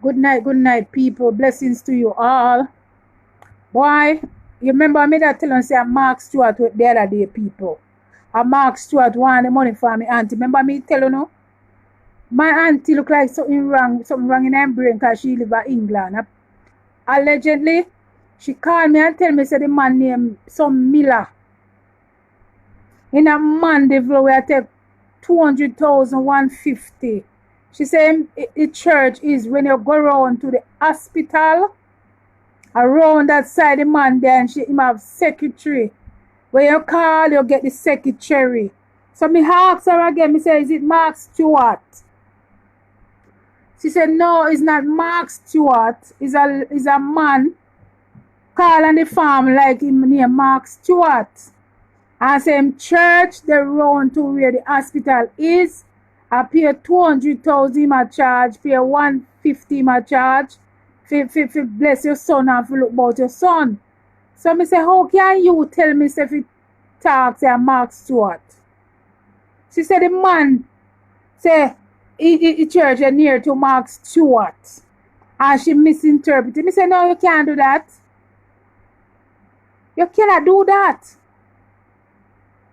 good night, people. Blessings to you all. Boy, you remember me that telling say Mark Stewart the other day, people. And Mark Stewart want the money for me auntie. Remember me telling you? My auntie look like something wrong in her brain because she live in England. Allegedly, she called me and tell me say the man named some Miller. In a Mandeville where I take 200,000, 150. She said the church is when you go around to the hospital, around that side the man there, and him have secretary. When you call, you get the secretary. So me ask her again, me say, is it Mark Stewart? She said, no, it's not Mark Stewart. It's a man call on the farm like him name Mark Stewart. And same church, they run to where the hospital is. I pay 200,000 him a charge, pay 150 him a charge. For bless your son and for look about your son. So me say, how can you tell me if it talks to Mark Stewart? She said the man say the church is near to Mark Stewart. And she misinterpreted. Me say, no, you can't do that. You cannot do that.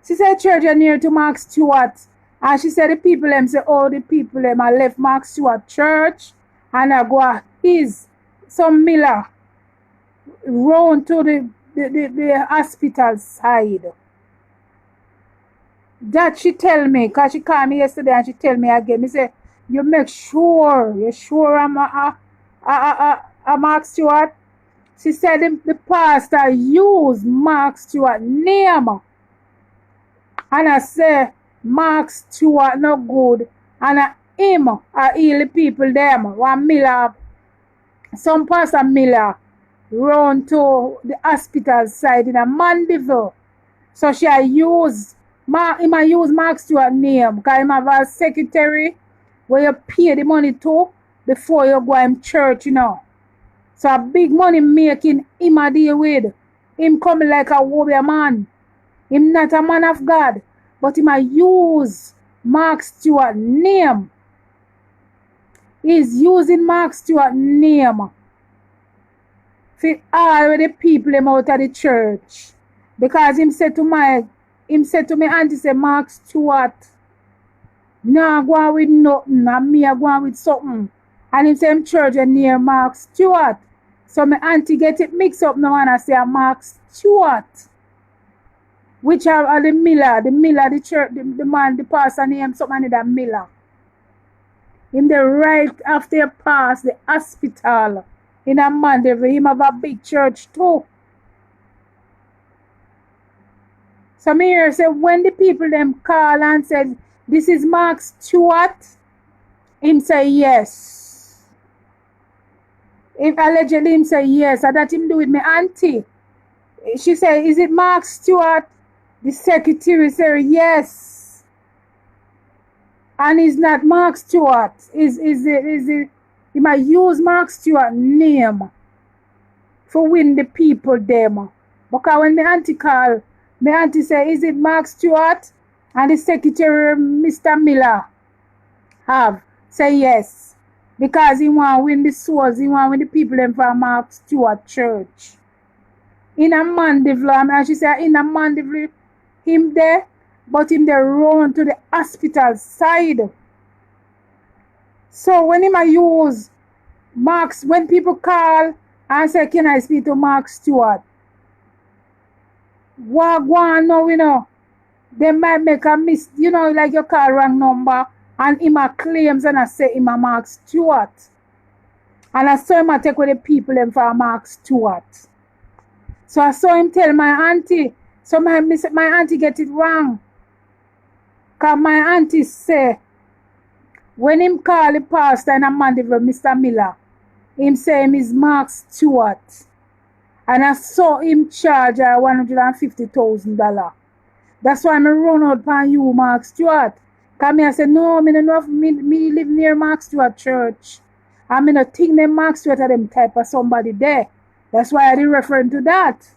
She said church is near to Mark Stewart. And she said the people them say, oh, the people them are left Mark Stewart church and I go his some Miller round to the hospital side. That she tell me, because she called me yesterday and she tell me again. Me say, you make sure, you sure I'm a Mark Stewart? She said the pastor used Mark Stewart name. And I say, Mark Stewart no good. And him I heal the people them. One Miller, some pastor Miller, run to the hospital side in a Mandeville. So she use Mark Stewart name because him have a secretary where you pay the money to before you go in church, you know. So a big money making him a deal with. Him coming like a warrior man. Him not a man of God, but him a use Mark Stewart name. He's using Mark Stewart name for all the people him out of the church. Because him said to me auntie say Mark Stewart nah go on with nothing and me a go on with something. And him say him church is near Mark Stewart. So my auntie get it mixed up now and I say Mark Stewart. Which are the Miller, the church, the man, the pastor name, something that Miller. In the right after you pass the hospital in a Mandeville, him have a big church too. So me here say when the people them call and said, this is Mark Stewart, him say yes. If allegedly him say yes, and that him do with my auntie. She say, is it Mark Stewart? The secretary say yes. And it's not Mark Stewart. He might use Mark Stewart name for win the people them. Because when my auntie call, my auntie say, is it Mark Stewart? And the secretary, Mr. Miller, have say yes. Because he want to win the souls, he want to win the people them from Mark Stewart church. In a Mandeville, and she said, in a Mandeville, him there, but him there run to the hospital side. So when him a use Marks, when people call and say, can I speak to Mark Stewart? What go on now, you know? They might make a miss, you know, like you call wrong number and him a claims and I say him a Mark Stewart. And I saw him a take with the people them for Mark Stewart. So I saw him tell my auntie. So my auntie get it wrong. Because my auntie say, when him call the pastor in a Mandeville, Mr. Miller, him say him is Mark Stewart. And I saw him charge $150,000. That's why I run out upon you, Mark Stewart. Because I said, no, me live near Mark Stewart church. And I don't think them Mark Stewart are them type of somebody there. That's why I did referring to that.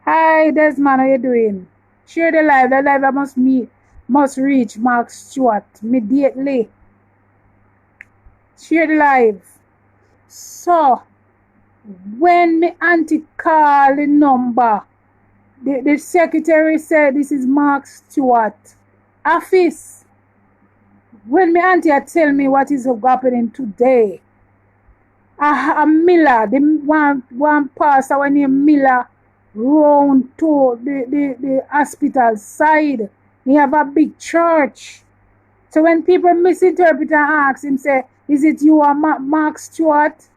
Hi, Desmond, how you doing? Share the live. The live must reach Mark Stewart immediately. Share the live. So, when me auntie call the number, the secretary said this is Mark Stewart office. When me auntie tell me what is happening today, a Miller, the one pastor when named Miller round to the hospital side. He have a big church. So when people misinterpret and ask him, say, is it you or Mark Stewart?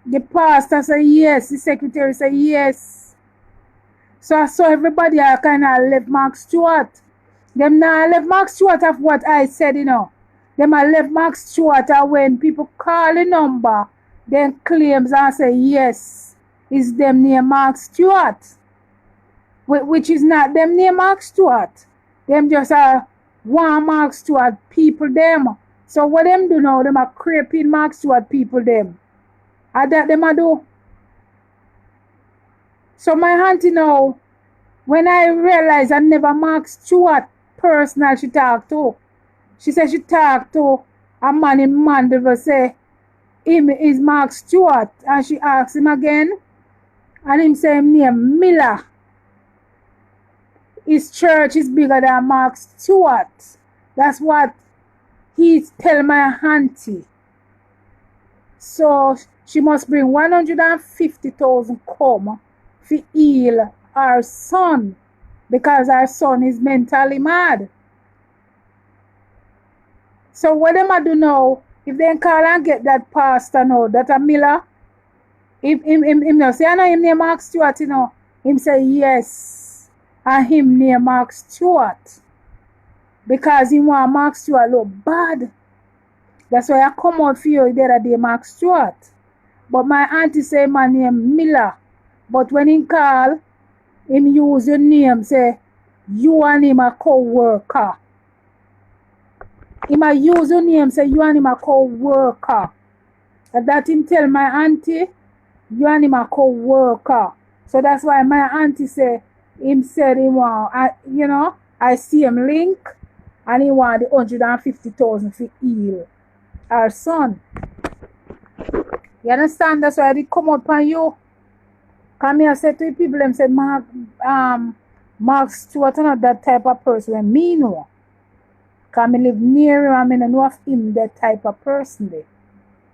The pastor say yes. The secretary say yes. So I saw everybody I kind of left Mark Stewart. Them now left Mark Stewart of what I said, you know. Them I left Mark Stewart when people call the number, then claims and say yes, it's them near Mark Stewart. Which is not them near Mark Stewart. Them just one Mark Stewart people them. So what them do now, them are creeping Mark Stewart people them. And that them a do. So my auntie now, when I realized I never Mark Stewart personal she talked to. She said she talked to a man in Mandeville say him is Mark Stewart. And she asked him again. And him say him name Miller. His church is bigger than Mark Stewart. That's what he tell my auntie. So she must bring 150,000 come to heal her son because her son is mentally mad. So what them I do now, if they call and get that pastor now, that a Miller, him now say, I know him name Mark Stewart, you know. Him say yes, and him name Mark Stewart. Because he want Mark Stewart look bad. That's why I come out for you the other day, Mark Stewart. But my auntie say my name Miller. But when he call, him use your name, say, you and him a co-worker. He might use your name, say, you and him a co-worker. And that him tell my auntie, you and him a co-worker. So that's why my auntie say, him said he want, you know, I see him link, and he want the 150,000 to heal our son. You understand? That's why I did come up on you. Come here, say to the people, them say, Mark Stewart not that type of person. And me know. Because I live near him, and I know of him that type of person there.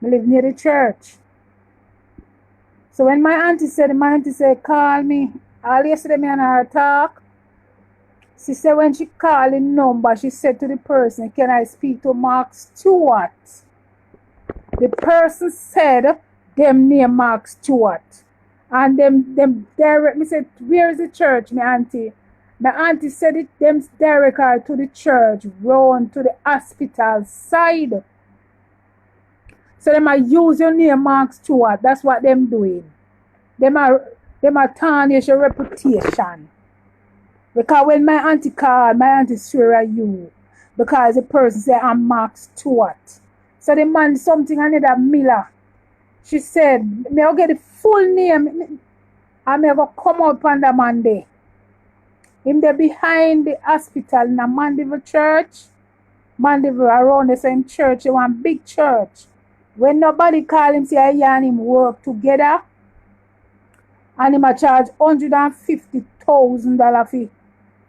I live near the church. So when my auntie said, call me. All yesterday me and her talk. She said when she called the number, she said to the person, can I speak to Mark Stewart? The person said, them name Mark Stewart. And them direct me said, where is the church, my auntie? My auntie said it, them direct her to the church, round to the hospital side. So them might use your name Mark Stewart. That's what them doing. Them are tarnish your reputation. Because when my auntie called, my auntie swear at you. Because the person said, I'm Mark Stewart. So the man, something another Miller. She said, may I get the full name? And may I go come up on the Monday. Him there behind the hospital in a Mandeville church. Mandeville around the same church, one big church. When nobody call him, say I and him work together. And him a charge $150,000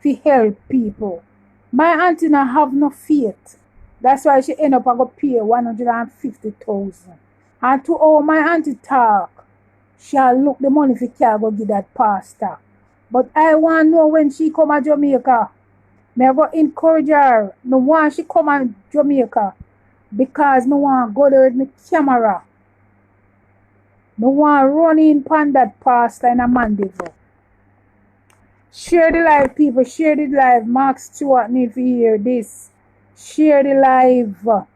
for help people. My auntie not have no faith. That's why she end up and go pay 150,000. And to all my auntie talk, she'll look the money if can go give that pastor. But I want to know when she come to Jamaica. May I go encourage her. No want she come to Jamaica. Because I want to go there with my camera. I want to run in upon that pastor in a Mandeville. Share the live, people. Share the live. Mark Stewart need to hear this. Share the live.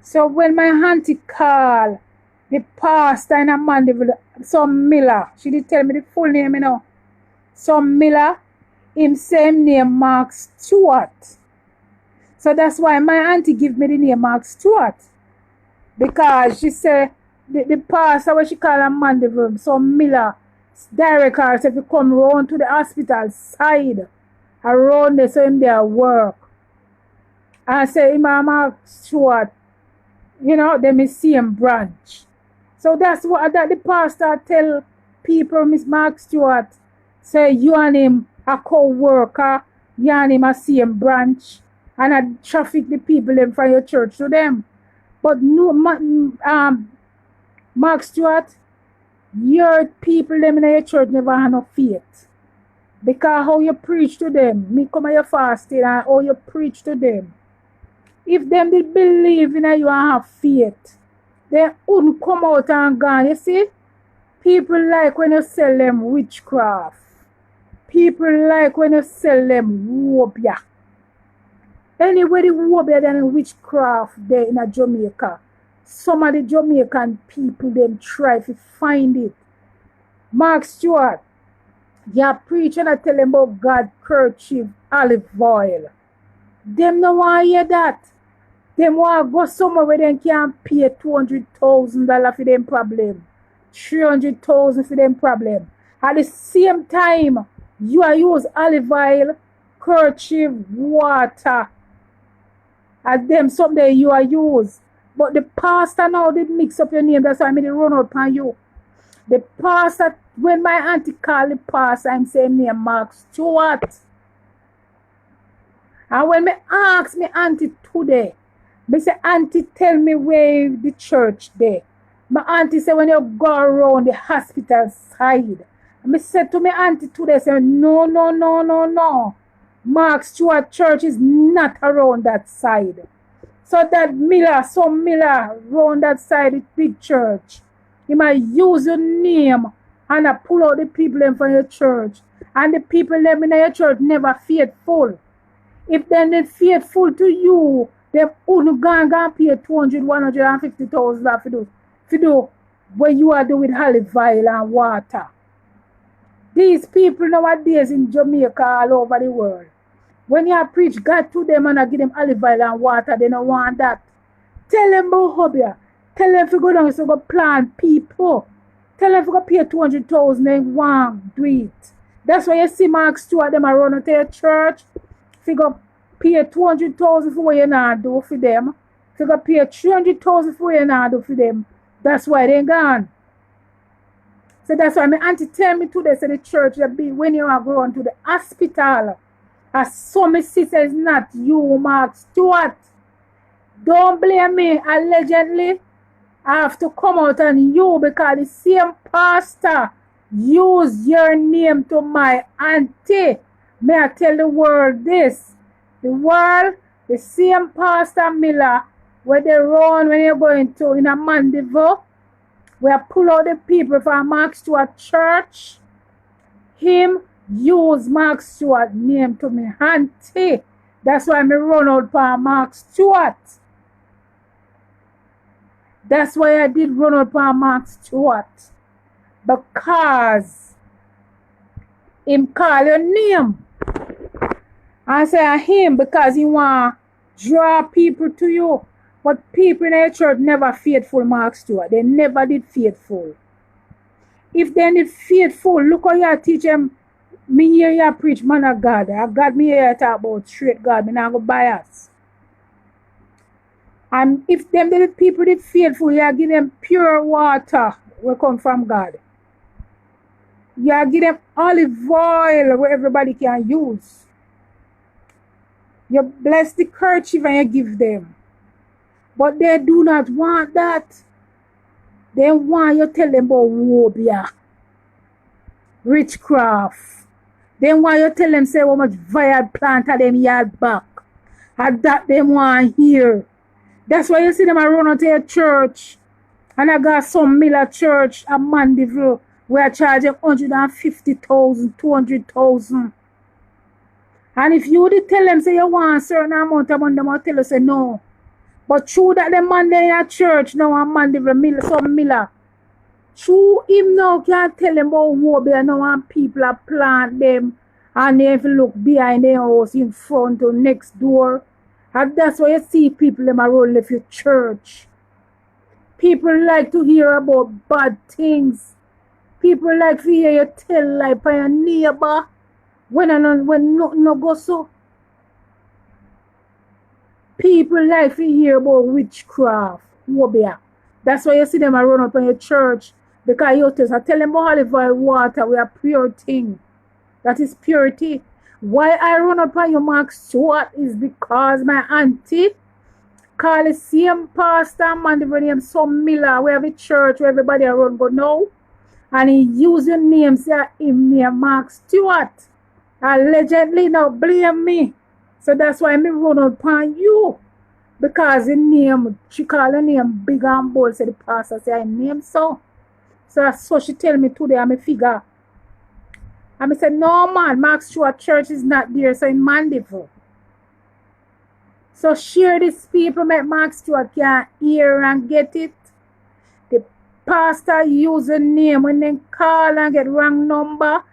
So when my auntie called, the pastor in a Mandeville, some Miller, she did tell me the full name, you know. Some Miller, him same name Mark Stewart. So that's why my auntie give me the name Mark Stewart. Because she said, the pastor, what she call a Mandeville, some Miller, direct her, so if you come round to the hospital side, around there, so him there work. And I say, him a Mark Stewart, You know, them is same branch. So that's what that the pastor tell people, Miss Mark Stewart, say you and him a co-worker, you and him a same branch, and I traffic the people them from your church to them. But no, Mark Stewart, your people them in your church never have no faith. Because how you preach to them, me come at your fasting and how you preach to them. If them did believe in you and have faith, they wouldn't come out and gone. You see? People like when you sell them witchcraft. People like when you sell them wobia. Anybody wobia than witchcraft there in a Jamaica. Some of the Jamaican people them try to find it. Mark Stewart, you preach and I tell them about God, kerchief, olive oil. Them no want to hear that. Them want to go somewhere where they can pay $200,000 for them problem. $300,000 for them problem. At the same time, you are use olive oil, kerchief, water. At them someday you are use. But the pastor now they mix up your name. That's why I made it run out on you. The pastor, when my auntie called the pastor, I'm saying name Mark Stewart. And when me ask me auntie today, me say, auntie, tell me where the church there. My auntie said, when you go around the hospital side. And I said to my auntie today, say, no. Mark Stewart Church is not around that side. So that some Miller around that side, the big church. You might use your name and pull out the people in from your church. And the people living in your church never faithful. If they're not faithful to you, they wouldn't go and pay $150,000 for do what you are doing with olive oil and water. These people nowadays in Jamaica all over the world, when you preach God to them and give them olive oil and water, they don't want that. Tell them about Hobia. Tell them to go down and go plant people. Tell them to go pay $200,000 and want do it. That's why you see Mark Stewart them are running to your church. If you go pay $200,000 for what you not do for them, if you go pay $300,000 for what you not do for them, that's why they gone. So that's why my auntie tell me today, say the church that be when you are going to the hospital. As some sister is not you, Mark Stewart. Don't blame me. Allegedly, I have to come out on you because the same pastor used your name to my auntie. May I tell the world this? The world, the same Pastor Miller, where they run when you're going to in a Mandeville, where pull out the people from Mark Stewart Church. Him use Mark Stewart name to me auntie. That's why me run out for Mark Stewart. That's why I did run out for Mark Stewart. Because him call your name. I say him because he want to draw people to you. But people in the church never faithful, Mark Stewart. They never did faithful. If they did faithful, look how you teach them. Me hear you preach man of God. I got me here to talk about straight God. Me not go bias. And if them did people did faithful, you give them pure water will come from God. You give them olive oil where everybody can use. You bless the kerchief and you give them. But they do not want that. They want you to tell them about wobia, witchcraft. They want you to tell them say how much vile plant of them yard back. And that they want hear. That's why you see them run out to your church. And I got some Miller church at Mandeville where I charge them $150,000, $200,000. And if you did tell them say you want a certain amount of money, they will tell you say no. But true that the man there in your church now and Mandeville some Miller. True him now can't tell them about wobia now and people are plant them and they have to look behind their house in front or next door. And that's why you see people them are rolling left your church. People like to hear about bad things. People like to hear you tell like by your neighbor when nothing no go so. People like to hear about witchcraft. phobia. That's why you see them a run up on your church. Because you just I tell them about olive oil water, we are pure thing. That is purity. Why I run up on your Mark Stewart is because my auntie call the same pastor man the name some Miller. We have a church where everybody around go now. And he use your name, say him name Mark Stewart. Allegedly now blame me. So that's why me run up on you. Because the name, she call the name big and bold, say the pastor say I name so. So that's what she tell me today, I'm a figure. And I said, no man, Mark Stewart church is not there, so in Mandeville. So share this people, make Mark Stewart can hear and get it. The pastor use a name when they call and get wrong number.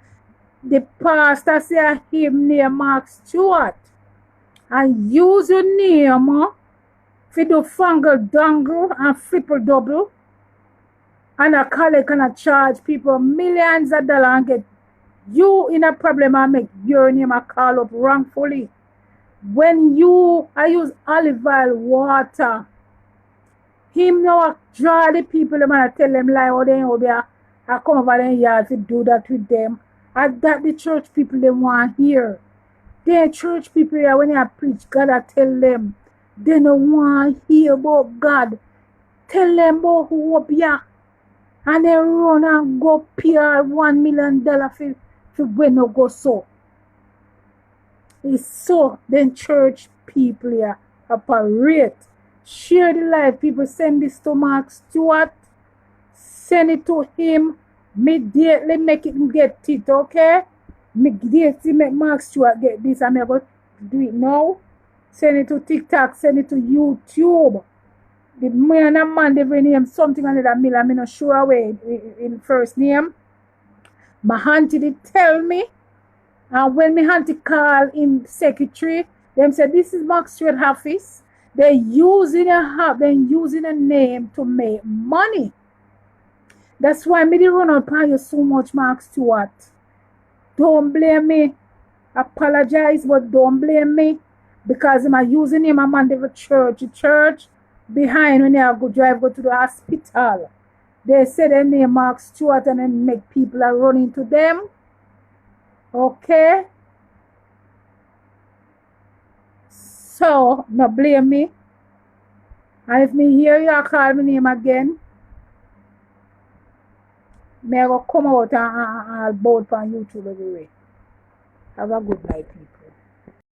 The pastor say him name Mark Stewart. And use your name for the fungal dangle and triple double. And a college can charge people millions of dollars and get you in a problem and make your name a call up wrongfully. When you I use olive oil water, him now draw the people them and tell them lie or they I come over there yard to do that with them. And that the church people they want hear. The church people here when you preach God I tell them they don't want hear about God. Tell them about who up here. And they run and go pay $1 million for when you go so. It's so then church people here operate. Share the life. People send this to Mark Stewart. Send it to him. Immediately make it get it, okay? Immediately make Mark Stewart get this. I'm going to do it now. Send it to TikTok. Send it to YouTube. The man and man, they name something under that mill. I'm not sure away in first name. My auntie did tell me. And when my auntie call in secretary, them said this is Mark Stewart office. They're using a name to make money. That's why me didn't run up on you so much, Mark Stewart. Don't blame me. Apologize, but don't blame me. Because I'm using him a man the church behind when you go to the hospital. They say their name Mark Stewart and then make people are running to them. Okay? So, no blame me. And if me hear you call my name again, may I go come out and board on YouTube everywhere. Have a good night, people.